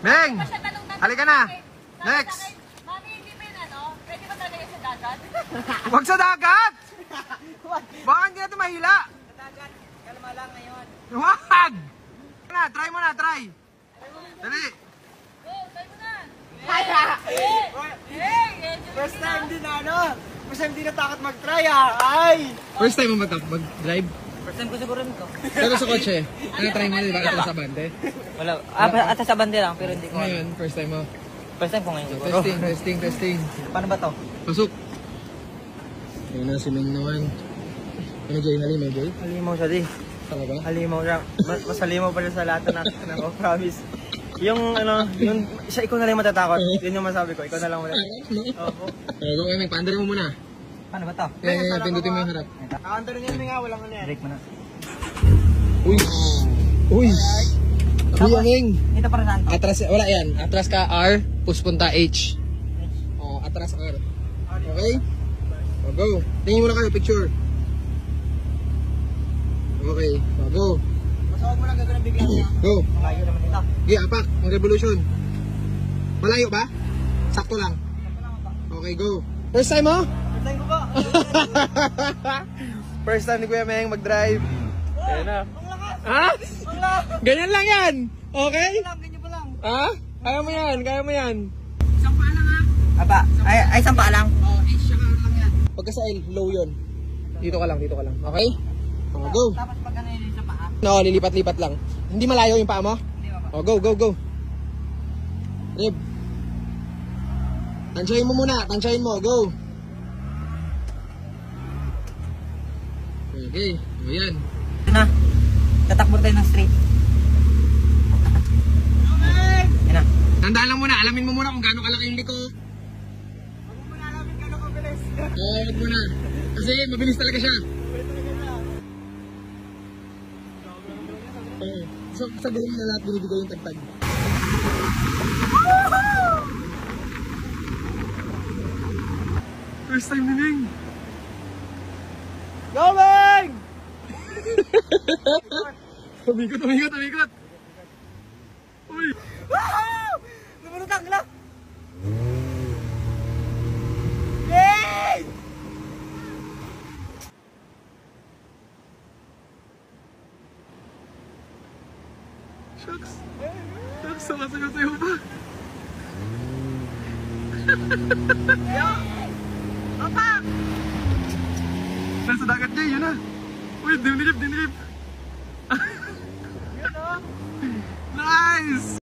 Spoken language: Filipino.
Meng! Halika na! Next! Mami, hindi ba yun ano? Pwede ba talaga sa dagat? Huwag sa dagat! Baka hindi natin mahila! Sa dagat, kalma lang ngayon. Huwag! Try mo na, try! Dali! Go, try mo na! First time din ano? First time din natakot mag-try Ay! First time mo mag-drive? First time ko siguro nito. Pero sa kotse, ano try mo na, di ba? Ito sa bante? Wala. At sa bande lang, pero hindi ko. Ngayon, first time mo. First time ko ngayon siguro. Testing. Paano ba to? Pasok! Ayun na, si Meng naman. Ano, Jay? Halimaw, Jay? Halimaw siya di. Talaga? Halimaw siya. Mas halimaw pa rin sa lahat na ako, promise. Yung ano, yung siya ikaw na lang matatakot. Yun yung masabi ko, ikaw na lang matatakot. Opo. Go, Meng, paandar mo muna. Paano ba to? Pindutin mo yung harap. Kakantarin niya nga, walang ano yan. Break mo na. Uy! Uy! Kuya Meng! Ito para saan to? Atras, wala yan. Atras ka R, push punta H. Oh, atras R. Okay? O, go. Tingin muna kayo, picture. Okay, o, go. Basta huwag mo lang gagawin bigla niya. Go. Malayo naman ito. Okay, apak. Ang revolution. Malayo ba? Sakto lang. Okay, go. First time mo? First time ko ba? First time ni Kuya Meng mag-drive. Ayan na. Ang lakas! Ha? Ang lakas! Ganyan lang yan. Okay? Ganyan pa lang. Ha? Kaya mo yan, kaya mo yan. Aba, ay isang paa lang. Pagka sa L, low yun. Dito ka lang. Okay? O, go. Tapos pag ano yun sa paa? No, lilipat-lipat lang. Hindi malayo yung paa mo? Hindi ba? O, go. Rib. Tansyahin mo muna. Go. Okay. O, yan. Ito na. Tatakbo tayo ng straight. Yan na. Tandaan lang muna. Alamin mo muna kung gaano kalaki yung liko. Huwag mo muna alamin gano'ng kabilis. Huwag muna. Kasi mabilis talaga siya. So, sabihin na lahat binibigay yung tagtag. First time ni Meng. Go, Meng! Umikot. Uy! Woohoo! Lumunutang lang! Yay! Shucks, sumasagot sa'yo pa. Papa! Nasa dagat niya, yun na. Uy, dinrip. Yun o! Nice!